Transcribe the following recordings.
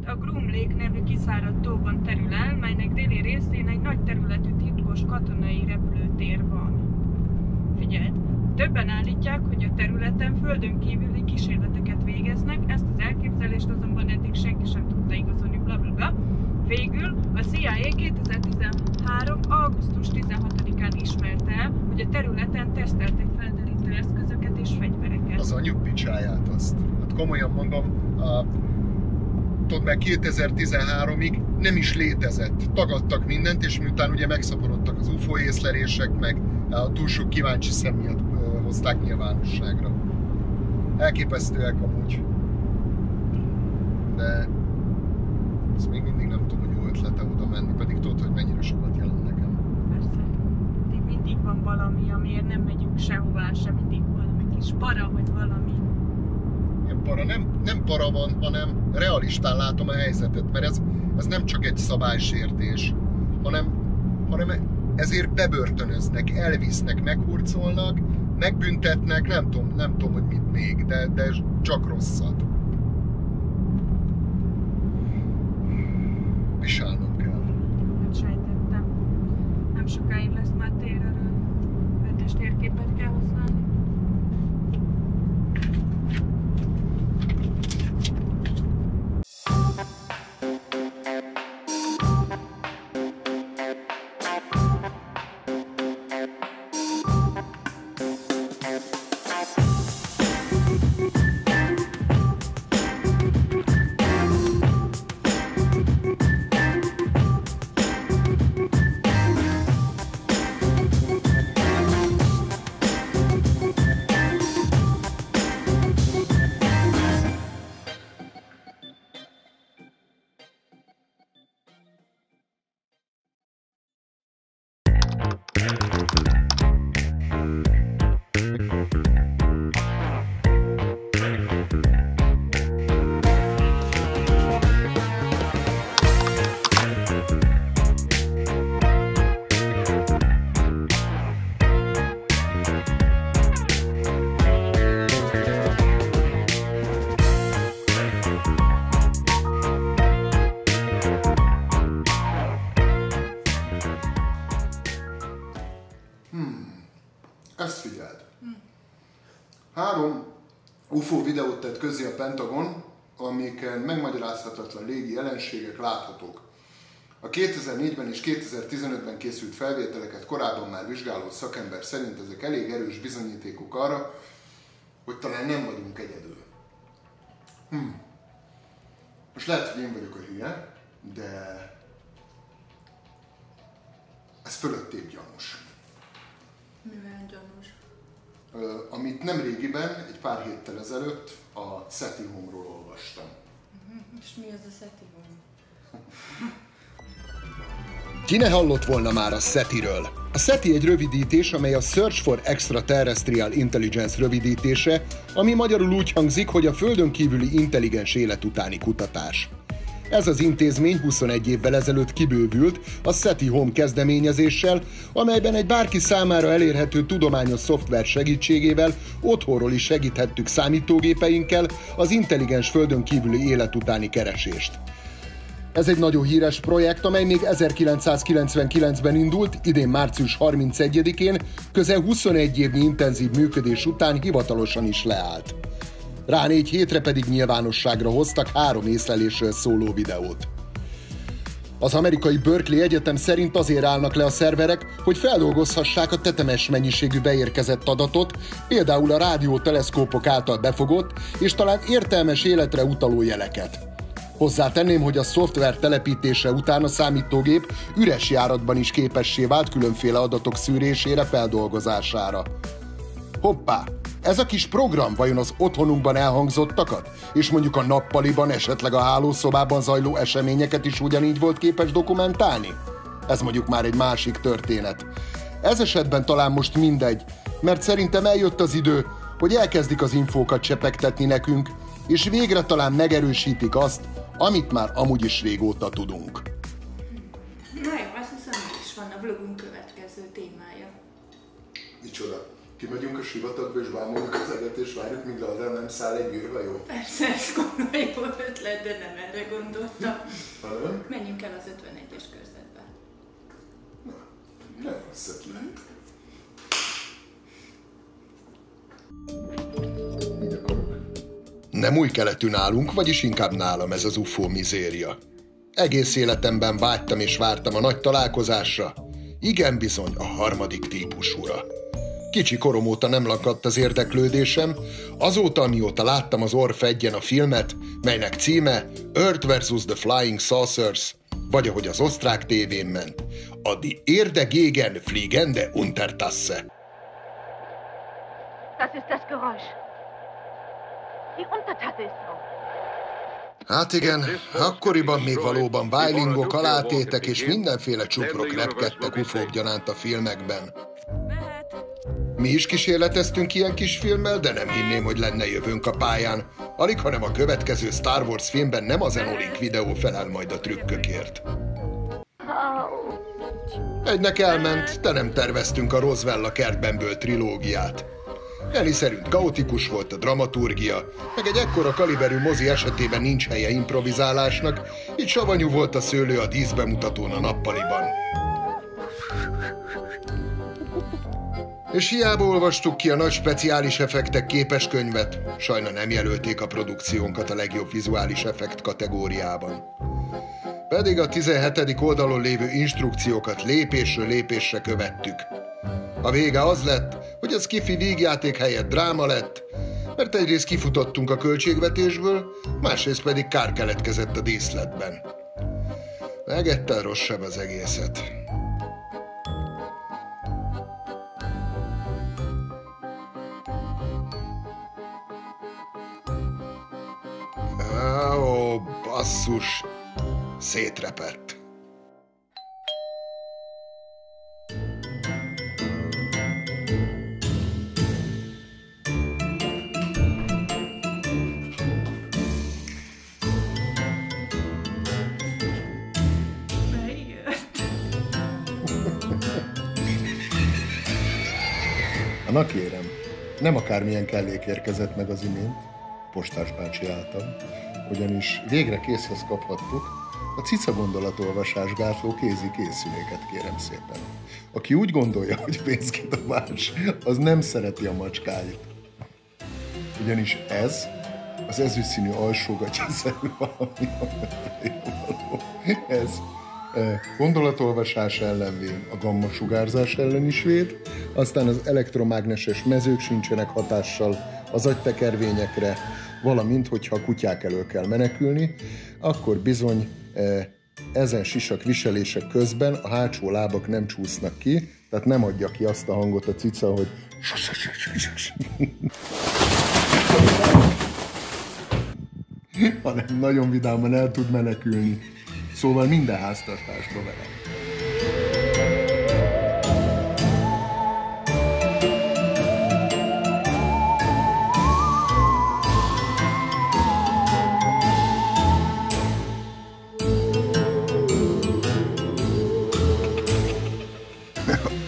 terület a Groom Lake nevű kiszáradt tóban terül el, melynek déli részén egy nagy területű titkos katonai repülőtér van. Figyeld! Többen állítják, hogy a területen földön kívüli kísérleteket végeznek, ezt az elképzelést azonban eddig senki sem tudta igazolni, blablabla. Végül a CIA 2013. augusztus 16-án ismerte el, hogy a területen teszteltek felderítő eszközöket és fegyvereket. Az anyjuk picsáját azt. Hát komolyan mondom, tudod meg 2013-ig nem is létezett. Tagadtak mindent, és miután ugye megszaporodtak az UFO észlelések, meg a túl sok kíváncsi szem miatt hozták nyilvánosságra. Elképesztőek amúgy. De ezt még mindig nem tudom, hogy jó ötlete oda menni, pedig tudod, hogy mennyire sokat jelent nekem. Persze. Mindig van valami, amiért nem megyünk sehová, sem mindig valami kis para, vagy valami. Ilyen para, nem para van, hanem realistán látom a helyzetet, mert ez nem csak egy szabálysértés, hanem ezért bebörtönöznek, elvisznek, meghurcolnak, megbüntetnek, nem tudom, hogy mit még, de csak rosszat. Visálnom kell. Hát sejtettem. Nem sokáig lesz már térerő. Ötös térképet kell használni. Ezt figyeld. 3 UFO videót tett közé a Pentagon, amiken megmagyarázhatatlan légi jelenségek láthatók. A 2004-ben és 2015-ben készült felvételeket korábban már vizsgáló szakember szerint ezek elég erős bizonyítékok arra, hogy talán nem vagyunk egyedül. Most lehet, hogy én vagyok a hülye, de ez fölöttébb gyanús. Mivel gyanús? Amit nemrégiben, egy pár héttel ezelőtt a SETI Home-ról olvastam. És mi az a SETI Home? Ki ne hallott volna már a SETI-ről? A SETI egy rövidítés, amely a Search for Extraterrestrial Intelligence rövidítése, ami magyarul úgy hangzik, hogy a Földön kívüli intelligens élet utáni kutatás. Ez az intézmény 21 évvel ezelőtt kibővült a SETI Home kezdeményezéssel, amelyben egy bárki számára elérhető tudományos szoftver segítségével otthonról is segíthettük számítógépeinkkel az intelligens földön kívüli élet utáni keresést. Ez egy nagyon híres projekt, amely még 1999-ben indult, idén március 31-én, közel 21 évnyi intenzív működés után hivatalosan is leállt. Rá 4 hétre pedig nyilvánosságra hoztak 3 észlelésről szóló videót. Az amerikai Berkeley Egyetem szerint azért állnak le a szerverek, hogy feldolgozhassák a tetemes mennyiségű beérkezett adatot, például a rádióteleszkópok által befogott és talán értelmes életre utaló jeleket. Hozzátenném, hogy a szoftver telepítése után a számítógép üres járatban is képessé vált különféle adatok szűrésére, feldolgozására. Hoppá! Ez a kis program vajon az otthonunkban elhangzottakat, és mondjuk a nappaliban, esetleg a hálószobában zajló eseményeket is ugyanígy volt képes dokumentálni? Ez mondjuk már egy másik történet. Ez esetben talán most mindegy, mert szerintem eljött az idő, hogy elkezdik az infókat csepegtetni nekünk, és végre talán megerősítik azt, amit már amúgy is régóta tudunk. Na jó, azt hiszem, is van a vlogunk következő témája. Micsoda? Kimegyünk a sivatagba és bámuljuk az eget és várjuk, míg arra nem száll egy űrhajó? Persze, ez komoly jó ötlet, de nem erre gondoltam. Hanem? Menjünk el az 51-es körzetbe. Na, nem rossz ötlet. Nem új keletű nálunk, vagyis inkább nálam ez az UFO mizéria. Egész életemben vágytam és vártam a nagy találkozásra. Igen bizony, a harmadik típusúra. Kicsi korom óta nem lakadt az érdeklődésem, azóta, amióta láttam az Orr Fedjen a filmet, melynek címe Earth vs. The Flying Saucers, vagy ahogy az osztrák tévén ment, a Die Erde gegen fliegende Untertasse. Das ist das Geräusch. Die Untertasse ist drauf. Hát igen, akkoriban még valóban vájlingok, alátétek és mindenféle csuprok repkedtek ufók gyanánt a filmekben. Mi is kísérleteztünk ilyen kis filmmel, de nem hinném, hogy lenne jövőnk a pályán. Alig, hanem a következő Star Wars filmben nem az Enolink videó felel majd a trükkökért. Egynek elment, de nem terveztünk a Roswell a kertbenből trilógiát. Eli szerint kaotikus volt a dramaturgia, meg egy ekkora kaliberű mozi esetében nincs helye improvizálásnak, így savanyú volt a szőlő a díszbemutatón a nappaliban. És hiába olvastuk ki a nagy speciális effektek képeskönyvet, sajna nem jelölték a produkciónkat a legjobb vizuális effekt kategóriában. Pedig a 17. oldalon lévő instrukciókat lépésről lépésre követtük. A vége az lett, hogy a sci-fi vígjáték helyett dráma lett, mert egyrészt kifutottunk a költségvetésből, másrészt pedig kár keletkezett a díszletben. Megettel rosszabb az egészet. Ó, basszus, szétrepett. Na kérem, nem akármilyen kellék érkezett meg az imént, Postás bácsi által, ugyanis végre készhez kaphattuk a cica gondolatolvasás gátló kézi készüléket, kérem szépen. Aki úgy gondolja, hogy pénzkidobás, az nem szereti a macskáit. Ugyanis ez az ezüstszínű alsógatyaszerű valami való. Ez gondolatolvasás ellen véd, a gammasugárzás ellen is véd, aztán az elektromágneses mezők sincsenek hatással az agytekervényekre, valamint, hogyha a kutyák elől kell menekülni, akkor bizony ezen sisak viselések közben a hátsó lábak nem csúsznak ki, tehát nem adja ki azt a hangot a cica, hogy hanem nagyon vidáman el tud menekülni. Szóval minden háztartásba vele.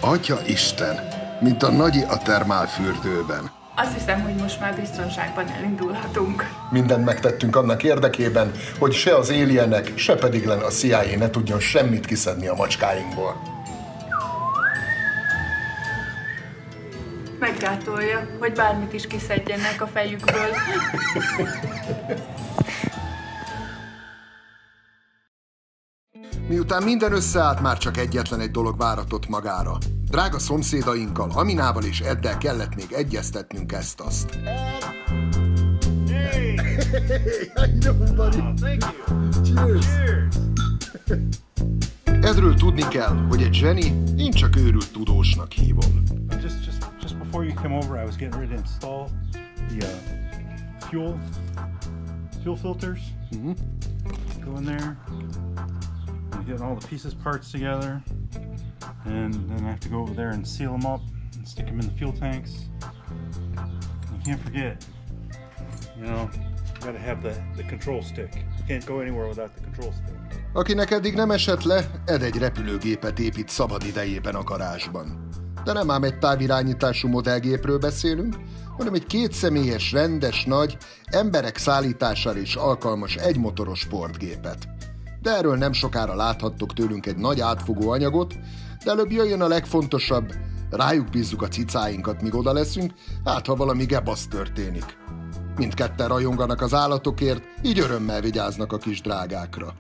Atya Isten, mint a nagyi a termálfürdőben. Azt hiszem, hogy most már biztonságban elindulhatunk. Mindent megtettünk annak érdekében, hogy se az alienek, se pedig a CIA ne tudjon semmit kiszedni a macskáinkból. Meggátolja, hogy bármit is kiszedjenek a fejükből. Miután minden összeállt, már csak egyetlen egy dolog váratott magára. Drága szomszédainkkal, Aminával és Eddel kellett még egyeztetnünk ezt-azt. Hey! How you doing, buddy? Oh, thank you. Cheers! Edről tudni kell, hogy egy zseni, én csak őrült tudósnak hívom. Just before you came over, I was getting ready to install the fuel filters. Go in there. I'm getting all the pieces, parts together, and then I have to go over there and seal them up and stick them in the fuel tanks. You can't forget, you know, you gotta have the control stick. You can't go anywhere without the control stick. Akinek eddig nem esett le, Ed egy repülőgépet épít szabad idejében a garázsban. De nem ám egy távirányítású modellgépről beszélünk, hanem egy kétszemélyes, rendes, nagy, emberek szállítására is alkalmas egymotoros sportgépet. De erről nem sokára láthattok tőlünk egy nagy átfogó anyagot, de előbb jöjjön a legfontosabb, rájuk bízzuk a cicáinkat, míg oda leszünk, hát ha valami gebasz történik. Mindketten rajonganak az állatokért, így örömmel vigyáznak a kis drágákra.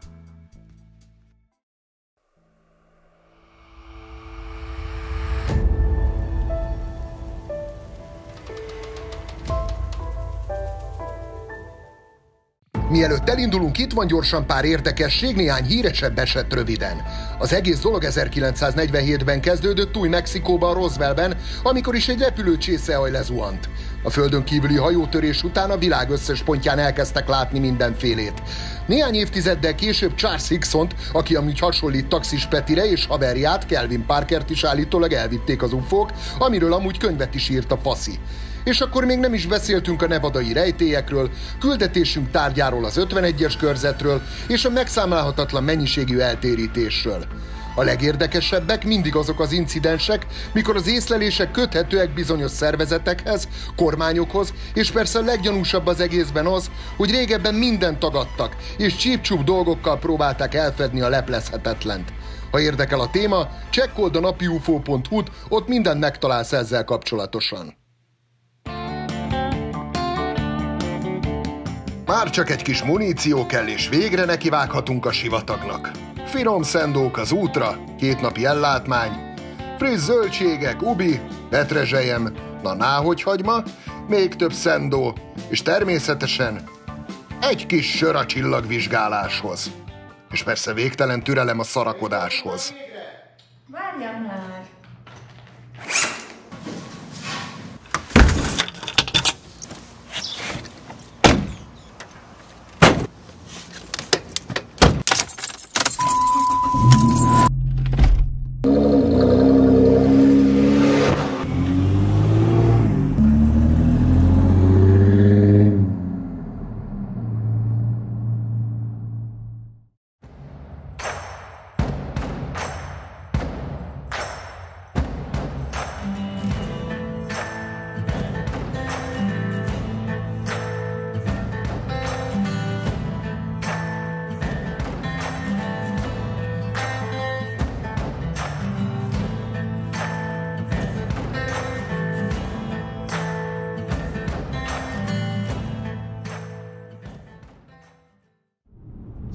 Mielőtt elindulunk, itt van gyorsan pár érdekesség, néhány híresebb eset röviden. Az egész dolog 1947-ben kezdődött Új-Mexikóban, Roswellben, amikor is egy repülő csészehaj lezuhant. A földön kívüli hajótörés után a világ összes pontján elkezdtek látni mindenfélét. Néhány évtizeddel később Charles Higsont, aki amúgy hasonlít Taxis Petire, és haverját, Kelvin Parkert is állítólag elvitték az ufók, amiről amúgy könyvet is írt a faszi. És akkor még nem is beszéltünk a nevadai rejtélyekről, küldetésünk tárgyáról, az 51-es körzetről és a megszámlálhatatlan mennyiségű eltérítésről. A legérdekesebbek mindig azok az incidensek, mikor az észlelések köthetőek bizonyos szervezetekhez, kormányokhoz, és persze a leggyanúsabb az egészben az, hogy régebben mindent tagadtak, és csíp-csúp dolgokkal próbálták elfedni a leplezhetetlent. Ha érdekel a téma, csekkold a napiufo.hu-t, ott mindent megtalálsz ezzel kapcsolatosan. Már csak egy kis muníció kell, és végre nekivághatunk a sivatagnak. Finom szendók az útra, 2 napi ellátmány, friss zöldségek, ubi, petrezselyem, na náhogy hagyma, még több szendó, és természetesen egy kis sör a csillagvizsgáláshoz. És persze végtelen türelem a szarakodáshoz. Várjál már!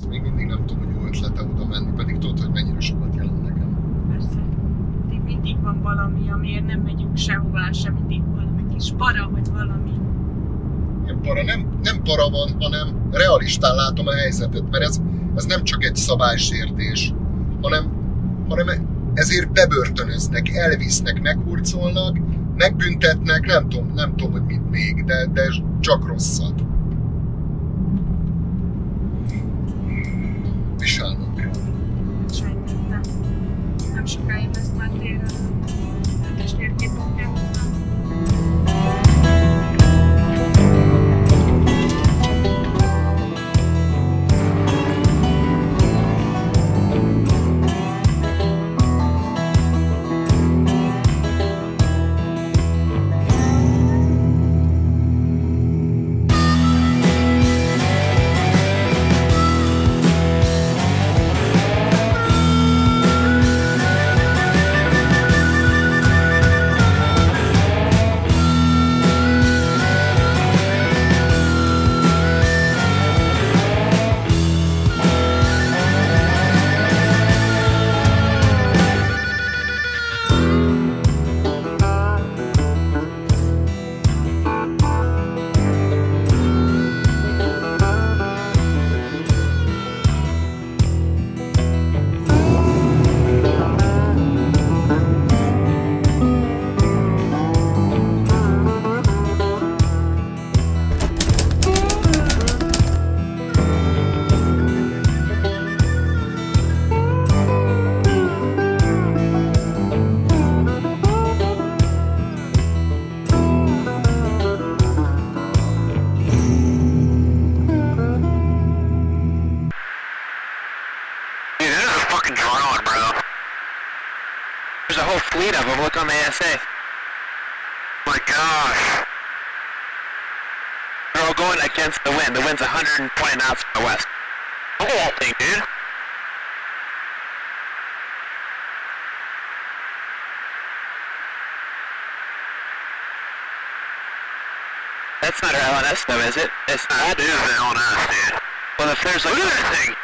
Még mindig nem tudom, hogy jó ötlete oda menni, pedig tudod, hogy mennyire sokat jelent nekem. Persze. Mindig van valami, amiért nem megyünk sehová, sem mindig valami kis para, vagy valami. Ilyen para nem para van, hanem realistán látom a helyzetet, mert ez nem csak egy szabálysértés, hanem ezért bebörtönöznek, elvisznek, meghurcolnak, megbüntetnek, nem tudom, hogy mit még, de csak rosszat. Viselnünk kell. Sejtettem. Nem sokáig lesz már téren. Testvérképet kell hozzám. there's a whole fleet of them. Look on the ASA. My gosh. They're all going against the wind. The wind's 120 knots from the west. Look at that thing, dude. That's not our LNS though, is it? It's not. That is the LNS, dude. Well, if there's like... Look at that thing!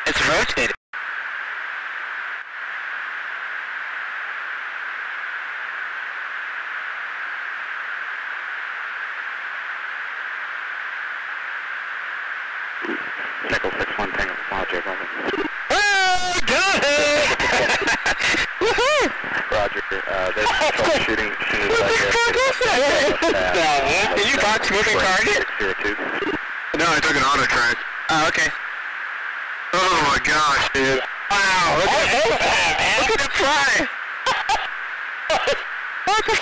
It's rotating. Nickel 6-1 Tango, Roger, Roger. Oh, got it! Woohoo! Roger, there's troubleshooting as soon as I get... Did you box moving target? 02. No, I took an auto track. Oh, okay. Oh my gosh, dude. Wow, look at it fly! What the